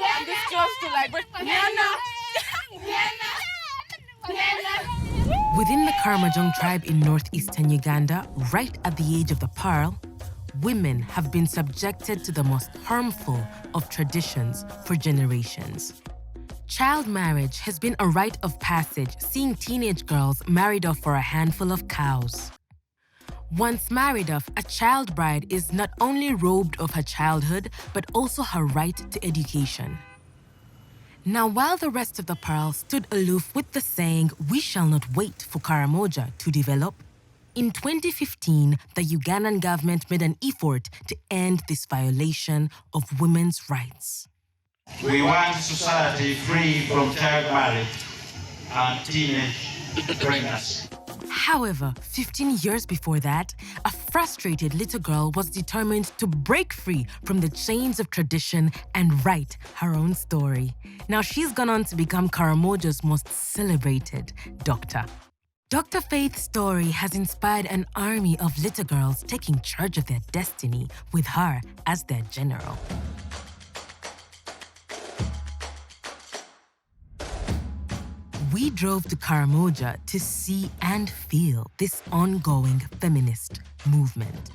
I'm this close to like, but Within the Karamojong tribe in northeastern Uganda, right at the age of the pearl, women have been subjected to the most harmful of traditions for generations. Child marriage has been a rite of passage, seeing teenage girls married off for a handful of cows. Once married off, a child bride is not only robbed of her childhood, but also her right to education. Now, while the rest of the pearl stood aloof with the saying, "We shall not wait for Karamoja to develop," in 2015, the Ugandan government made an effort to end this violation of women's rights. We want society free from child marriage and teenage pregnancy. However, 15 years before that, a frustrated little girl was determined to break free from the chains of tradition and write her own story. Now she's gone on to become Karamoja's most celebrated doctor. Dr. Faith's story has inspired an army of little girls taking charge of their destiny with her as their general. We drove to Karamoja to see and feel this ongoing feminist movement.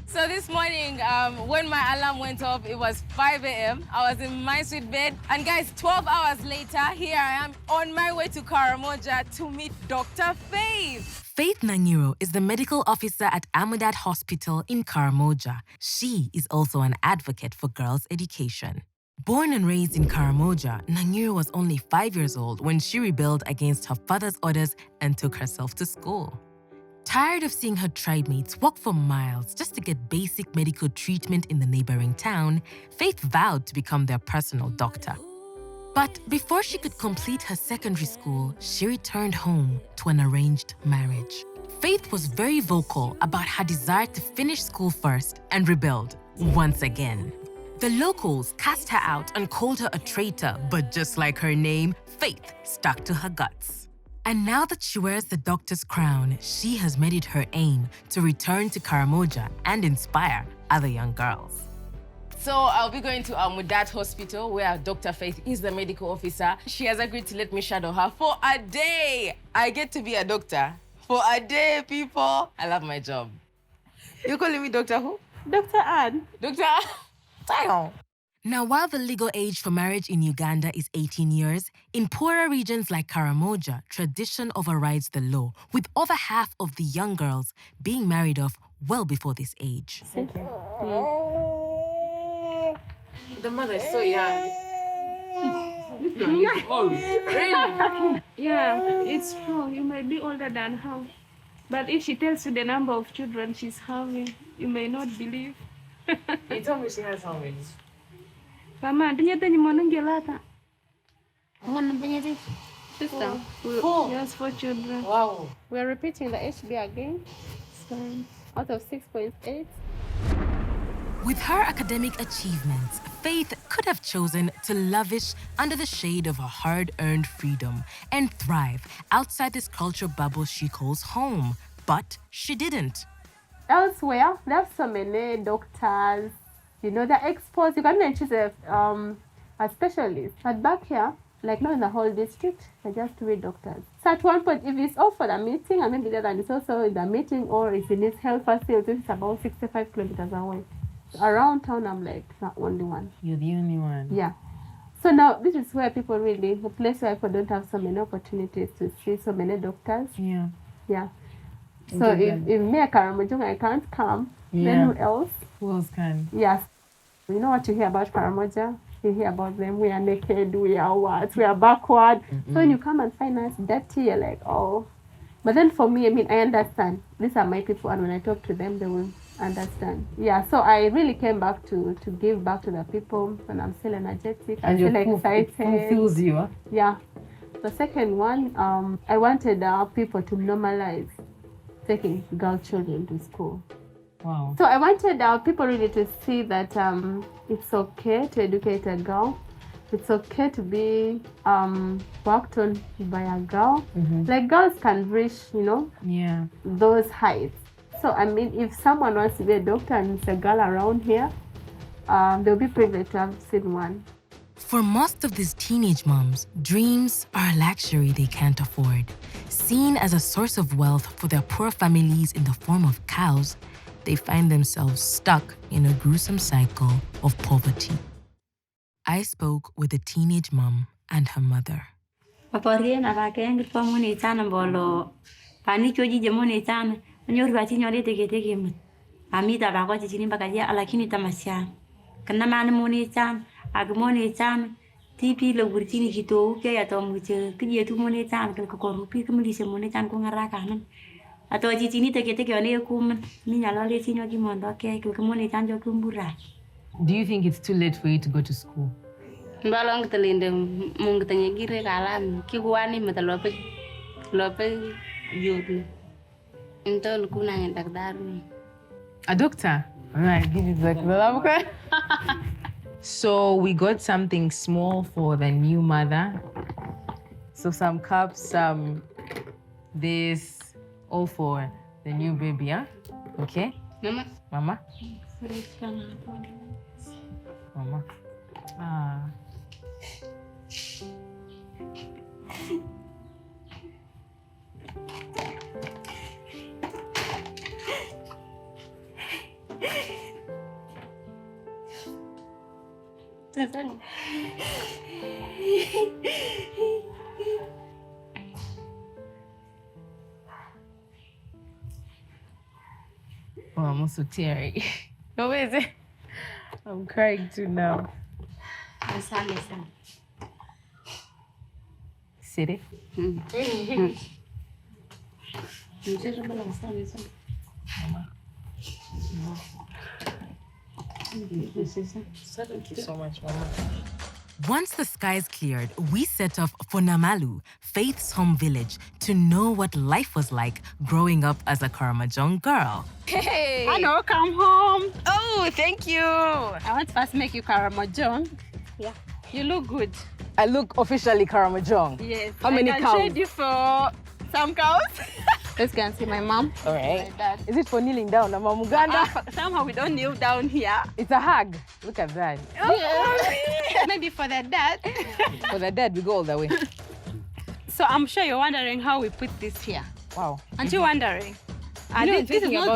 So this morning, when my alarm went off, it was 5 a.m. I was in my sweet bed. And guys, 12 hours later, here I am on my way to Karamoja to meet Dr. Faith. Faith Nangiro is the medical officer at Amudat Hospital in Karamoja. She is also an advocate for girls' education. Born and raised in Karamoja, Nangiro was only 5 years old when she rebelled against her father's orders and took herself to school. Tired of seeing her tribe mates walk for miles just to get basic medical treatment in the neighboring town, Faith vowed to become their personal doctor. But before she could complete her secondary school, she returned home to an arranged marriage. Faith was very vocal about her desire to finish school first and rebelled once again. The locals cast her out and called her a traitor, but just like her name, Faith stuck to her guts. And now that she wears the doctor's crown, she has made it her aim to return to Karamoja and inspire other young girls. So I'll be going to Amudat Hospital, where Dr. Faith is the medical officer. She has agreed to let me shadow her for a day. I get to be a doctor for a day, people. I love my job. You're calling me Dr. who? Dr. Ann. Dr. Damn. Now, while the legal age for marriage in Uganda is 18 years, in poorer regions like Karamoja, tradition overrides the law, with over half of the young girls being married off well before this age. Thank you. The mother is so young. Yeah, it's true. You may be older than her. But if she tells you the number of children she's having, you may not believe. He told me she has how many? Mama, do you think you want to get that? Sister. Four. Yes, 4 children. Wow. We're repeating the HB again. So, Out of 6.8. With her academic achievements, Faith could have chosen to lavish under the shade of her hard-earned freedom and thrive outside this culture bubble she calls home. But she didn't. elsewhere, they have so many doctors, they're exposed. You can even choose a specialist. But back here, like not in the whole district, they're just 3 doctors. So at one point, if it's off for the meeting, and maybe that it's also in the meeting or it's in his health facility, it's about 65 kilometers away. So around town, I'm like the only one. You're the only one. Yeah. So now this is where people really, the place where people don't have so many opportunities to see so many doctors. Yeah. Yeah. So if me a Karamojong, I can't come, then who else? Who else can? Yes. You know what you hear about Karamoja? You hear about them, we are naked, we are what, we are backward. So when you come and find us dirty, you're like, oh. But then for me, I understand. These are my people, and when I talk to them, they will understand. Yeah, so I really came back to give back to the people, and I'm still energetic. I'm still excited. It fulfills you, huh? Yeah. The second one, I wanted people to normalize taking girl children to school. Wow. So I wanted people really to see that it's okay to educate a girl. It's okay to be worked on by a girl. Like girls can reach, those heights. So if someone wants to be a doctor and it's a girl around here, they'll be privileged to have seen one. For most of these teenage moms, dreams are a luxury they can't afford. Seen as a source of wealth for their poor families in the form of cows, they find themselves stuck in a gruesome cycle of poverty. I spoke with a teenage mom and her mother. Tipi lo burtini gitu kayak atau muncul kerja tu mana can kan korupi kemudian semua can ku ngarakanan atau cici ni teke ane aku ni nyala le sini lagi mondo kayak kemudian can jo kumbura. Do you think it's too late for you to go to school? Balong telinde mung tanya gire kalam ki kuani matalope yud. Entol kunang dakdaru. A doctor? Alright, give it back. Okay. So we got something small for the new mother. So some cups, this, all for the new baby, huh? Okay? Mama. Mama? Mama. Ah. Oh, I'm also teary. No, where is it? I'm crying too now. Listen. City? Thank you so much, Mama. Once the skies cleared, we set off for Namalu, Faith's home village, to know what life was like growing up as a Karamojong girl. Hey! Hello, come home. Oh, thank you. I want to first make you Karamoja. Yeah. You look good. I look officially Karamojong. Yes. How many I cows? can trade you for some cows. Let's go and see my mom. All right. My dad. Is it for kneeling down, Mama Muganda? Somehow we don't kneel down here. It's a hug. Look at that. Yeah. Maybe for the dad. For the dad, we go all the way. So I'm sure you're wondering how we put this here. Wow. Aren't you wondering? know,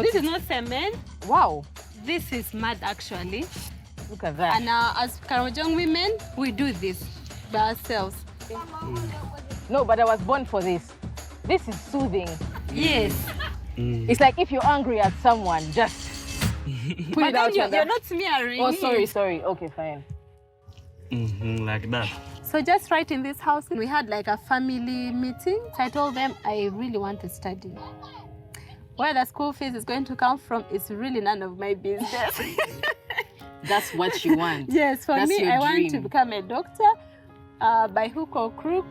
This is not cement. Wow. This is mud, actually. Look at that. And as Karamojong women, we do this by ourselves. No, but I was born for this. This is soothing. Yes. It's like if you're angry at someone, just put But it then out you're not smearing. Oh, sorry. Okay, fine. Like that. So just right in this house, we had like a family meeting. So I told them I really want to study. Where the school fees is going to come from is really none of my business. That's what you want. Yes, for That's me, your I want dream. to become a doctor by hook or crook.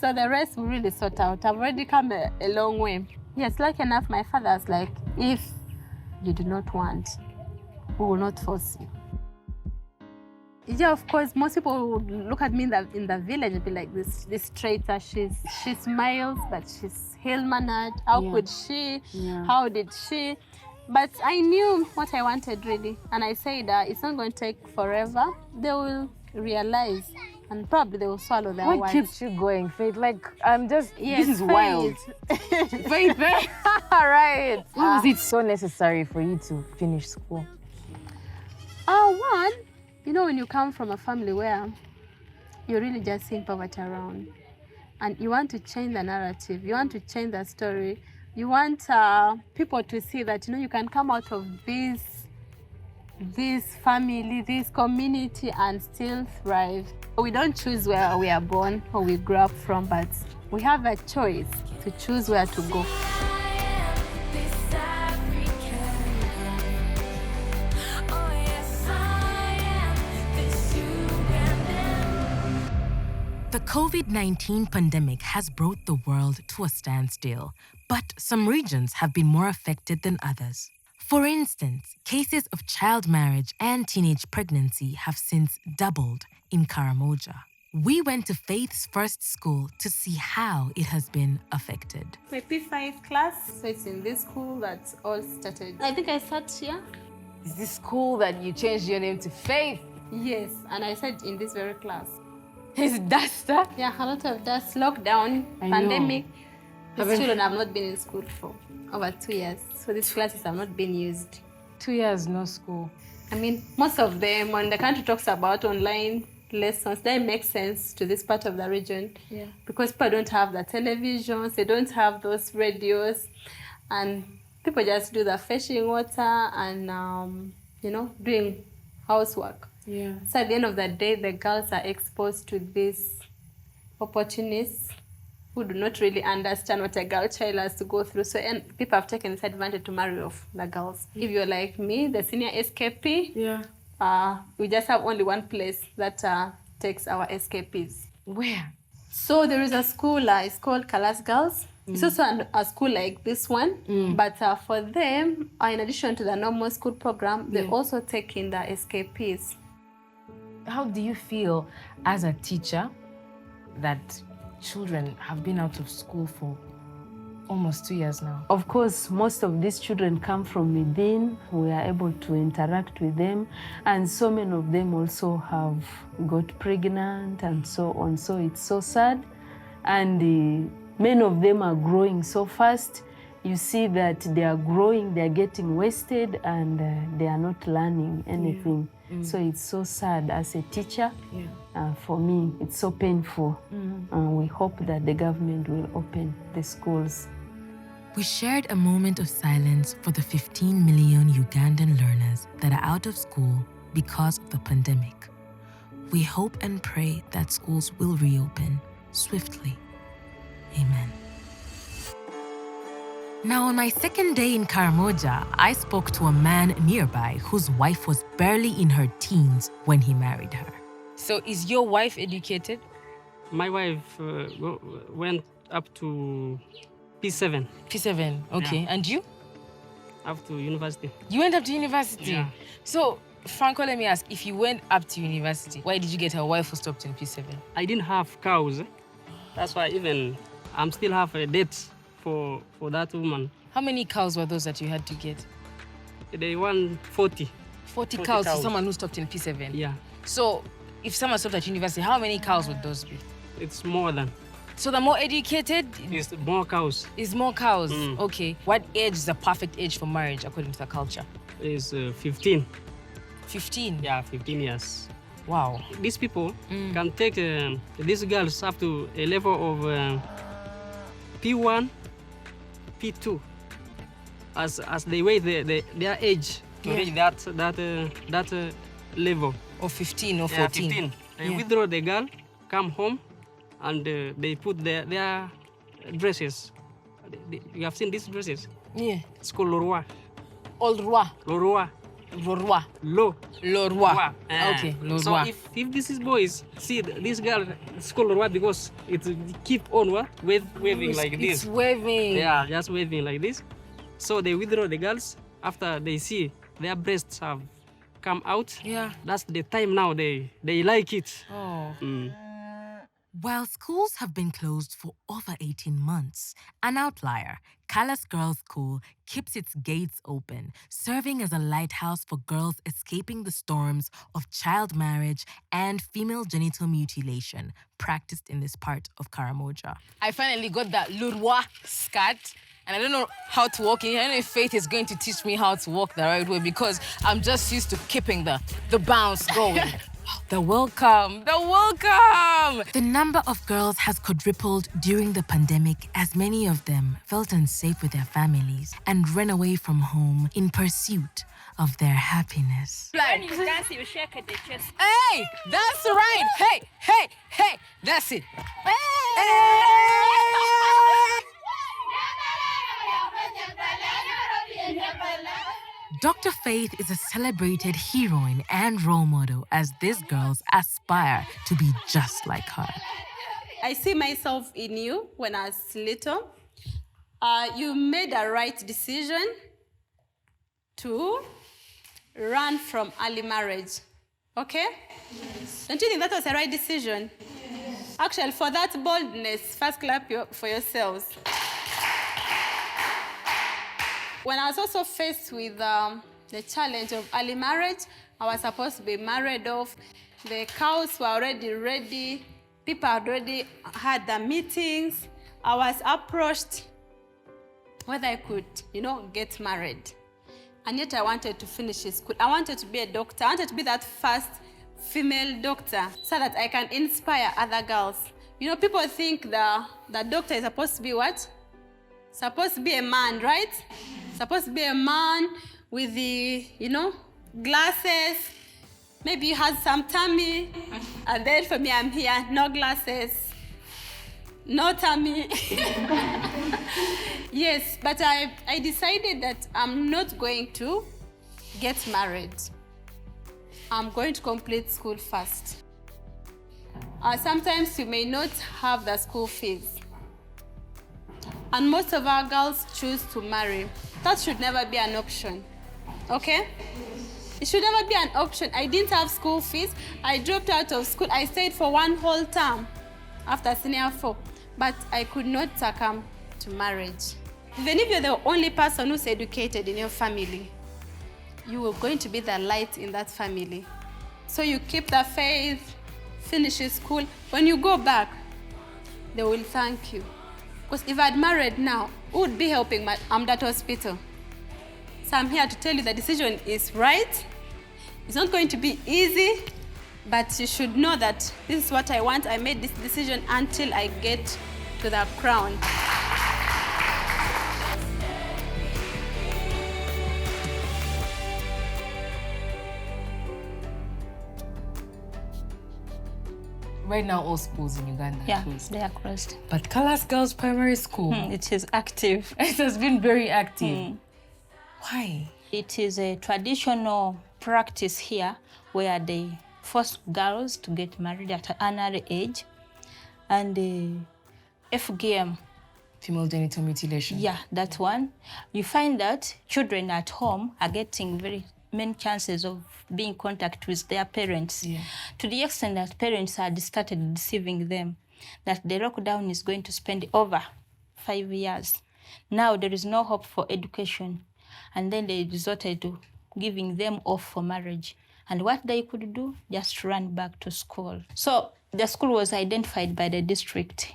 So the rest will really sort out. I've already come a long way. Yes, lucky enough, my father's like, if you do not want, we will not force you. Yeah, of course, most people would look at me in the village and be like, this traitor, she smiles, but she's ill-mannered. How could she? Yeah. How did she? But I knew what I wanted, really. And I said, it's not going to take forever. They will realize, and probably they will swallow their What words. keeps you going, Faith? Like, I'm just, Yes, this is wild. Faith, all right. Why was it so necessary for you to finish school? One, you know, when you come from a family where you're really just seeing poverty around, and you want to change the narrative, you want to change the story, you want people to see that, you know, you can come out of this family, this community, and still thrive. We don't choose where we are born or we grew up from, but we have a choice to choose where to go. The COVID-19 pandemic has brought the world to a standstill, but some regions have been more affected than others. For instance, cases of child marriage and teenage pregnancy have since doubled in Karamoja. We went to Faith's first school to see how it has been affected. My P5 class, so it's in this school that all started. I think I sat here. Is this cool that you changed your name to Faith? Yes, and I said in this very class. His duster? Yeah, a lot of dust, lockdown, I pandemic. know. These children have not been in school for over 2 years, so these classes have not been used. 2 years, no school. I mean, most of them, when the country talks about online lessons, that makes sense to this part of the region. Yeah. Because people don't have the televisions, they don't have those radios, and people just do the fetching water and, doing housework. Yeah. So at the end of the day, the girls are exposed to these opportunists who do not really understand what a girl child has to go through. So and people have taken this advantage to marry off the girls. If you're like me, the senior SKP, we just have only one place that takes our SKPs. Where? So there is a school, it's called Kalas Girls. It's also a school like this one, but for them, in addition to the normal school program, they also take in the SKPs. How do you feel as a teacher that children have been out of school for almost 2 years now? Of course, most of these children come from within. We are able to interact with them, and so many of them also have got pregnant and so on. So it's so sad, and many of them are growing so fast. You see that they are growing, they are getting wasted, and they are not learning anything. So it's so sad as a teacher. For me, it's so painful. We hope that the government will open the schools. We shared a moment of silence for the 15 million Ugandan learners that are out of school because of the pandemic. We hope and pray that schools will reopen swiftly. Amen. Now, on my second day in Karamoja, I spoke to a man nearby whose wife was barely in her teens when he married her. So is your wife educated? My wife went up to P7. P7, okay. Yeah. And you? Up to university. You went up to university? Yeah. So, Franco, let me ask, if you went up to university, why did you get a wife who stopped in P7? I didn't have cows. That's why even I'm still have a debt for that woman. How many cows were those that you had to get? They won 40. 40 cows for someone who stopped in P7? Yeah. So, if someone stopped at university, how many cows would those be? It's more than. So the more educated? It's more cows. Is more cows? Okay. What age is the perfect age for marriage according to the culture? It's 15. 15? Yeah, 15 years. Wow. These people can take these girls up to a level of P1, P2, as they wait their age to reach that level. Or 15 or 14. Yeah, 15. They withdraw the girl, come home, and they put their dresses. You have seen these dresses? Yeah. It's called Lorwa. Old roi. Lorwa. Lorwa. Lo. Lorwa. Okay, Lorwa. So if this is boys, see this girl, it's called Lorwa because it keep on waving like this. It's waving. Yeah, just waving like this. So they withdraw the girls after they see their breasts have come out. Yeah. That's the time now they like it. Oh. While schools have been closed for over 18 months, an outlier, Kalas Girls' School, keeps its gates open, serving as a lighthouse for girls escaping the storms of child marriage and female genital mutilation practiced in this part of Karamoja. I finally got that Lurwa skirt, and I don't know how to walk in. I don't know if Faith is going to teach me how to walk the right way because I'm just used to keeping the bounce going. The welcome. The number of girls has quadrupled during the pandemic as many of them felt unsafe with their families and ran away from home in pursuit of their happiness. When you dance, you shake the chest. Hey, that's right. Hey, that's it. Dr. Faith is a celebrated heroine and role model as these girls aspire to be just like her. I see myself in you when I was little. You made a right decision to run from early marriage. Okay? Yes. Don't you think that was a right decision? Yes. Actually, for that boldness, first clap for yourselves. When I was also faced with the challenge of early marriage, I was supposed to be married off. The cows were already ready. People had already had the meetings. I was approached whether I could, get married. And yet I wanted to finish school. I wanted to be a doctor. I wanted to be that first female doctor so that I can inspire other girls. People think the doctor is supposed to be what? Supposed to be a man, right? Supposed to be a man with the, glasses. Maybe you had some tummy. And then for me, I'm here, no glasses, no tummy. Yes, but I decided that I'm not going to get married. I'm going to complete school first. Sometimes you may not have the school fees. And most of our girls choose to marry. That should never be an option, okay? It should never be an option. I didn't have school fees. I dropped out of school. I stayed for 1 whole term after senior 4, but I could not succumb to marriage. Even if you're the only person who's educated in your family, you are going to be the light in that family. So you keep the faith, finish school. When you go back, they will thank you. Because if I'd married now, who would be helping that hospital? So I'm here to tell you the decision is right. It's not going to be easy, but you should know that this is what I want. I made this decision until I get to the crown. Right now, all schools in Uganda are closed. They are closed. But Kalas Girls Primary School, It is active. it has been very active. Why? It is a traditional practice here where they force girls to get married at an early age. And FGM. Female genital mutilation. Yeah, that one. You find that children at home are getting very many chances of being in contact with their parents, to the extent that parents had started deceiving them that the lockdown is going to spend over 5 years. Now there is no hope for education, and then they resorted to giving them off for marriage. And what they could do, just run back to school. So the school was identified by the district,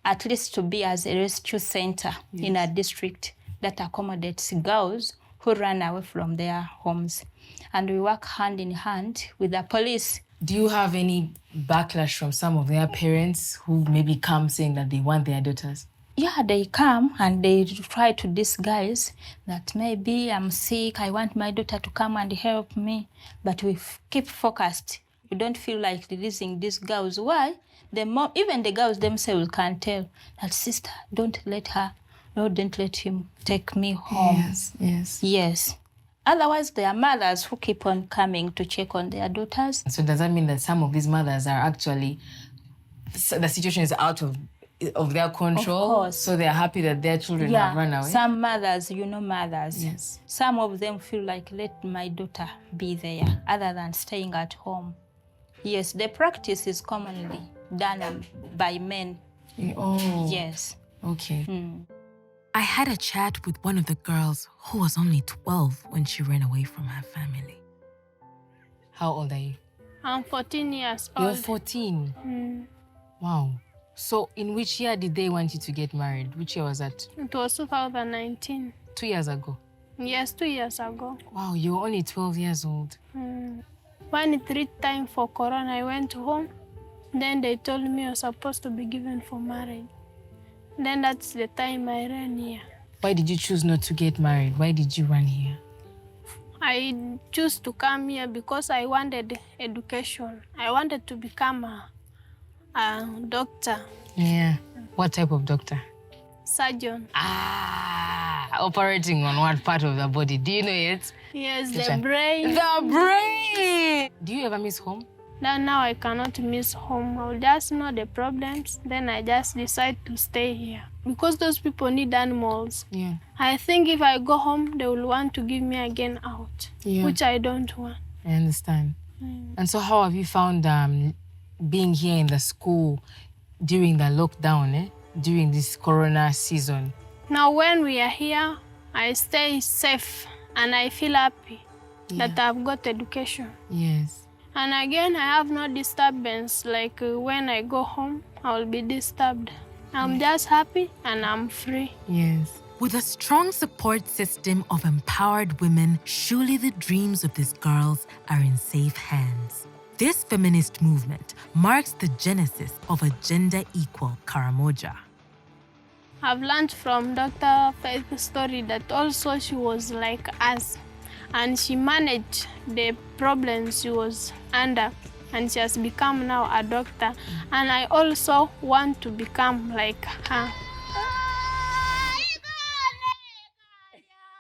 at least to be as a rescue center in a district that accommodates girls who run away from their homes. And we work hand in hand with the police. Do you have any backlash from some of their parents who maybe come saying that they want their daughters? Yeah, they come and they try to disguise that maybe I'm sick, I want my daughter to come and help me. But we keep focused. We don't feel like releasing these girls. Why? The mom, even the girls themselves can tell that, sister, don't let her, no, don't let him take me home. Yes. Otherwise, there are mothers who keep on coming to check on their daughters. So does that mean that some of these mothers are actually, the situation is out of their control? Of course. So they're happy that their children have run away? Some mothers, mothers. Yes. Some of them feel like, let my daughter be there, other than staying at home. Yes, the practice is commonly done by men. Oh. Yes. Okay. I had a chat with one of the girls who was only 12 when she ran away from her family. How old are you? I'm 14 years old. You're 14? Wow. So in which year did they want you to get married? Which year was that? It was 2019. 2 years ago? Yes, 2 years ago. Wow, you were only 12 years old. When it reached time for Corona, I went home. Then they told me I was supposed to be given for marriage. Then that's the time I ran here. Why did you choose not to get married? Why did you run here? I chose to come here because I wanted education. I wanted to become a doctor. Yeah. What type of doctor? Surgeon. Operating on what part of the body? Do you know it? Yes, the brain. The brain! Do you ever miss home? Now I cannot miss home. I'll just know the problems. Then I just decide to stay here. Because those people need animals. Yeah. I think if I go home, they will want to give me again out, which I don't want. I understand. And so how have you found being here in the school during the lockdown, during this Corona season? Now when we are here, I stay safe and I feel happy that I've got education. Yes. And again, I have no disturbance. Like when I go home, I'll be disturbed. I'm just happy and I'm free. Yes. With a strong support system of empowered women, surely the dreams of these girls are in safe hands. This feminist movement marks the genesis of a gender-equal Karamoja. I've learned from Dr. Faith's story that also she was like us. And she managed the problems she was under, and she has become now a doctor. And I also want to become like her.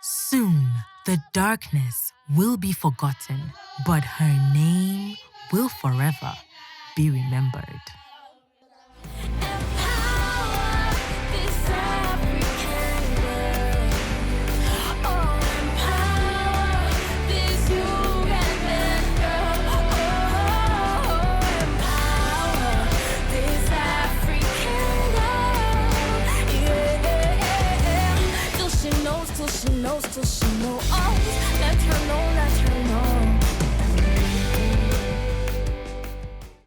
Soon, the darkness will be forgotten, but her name will forever be remembered. Till she knows, let her know, let her know.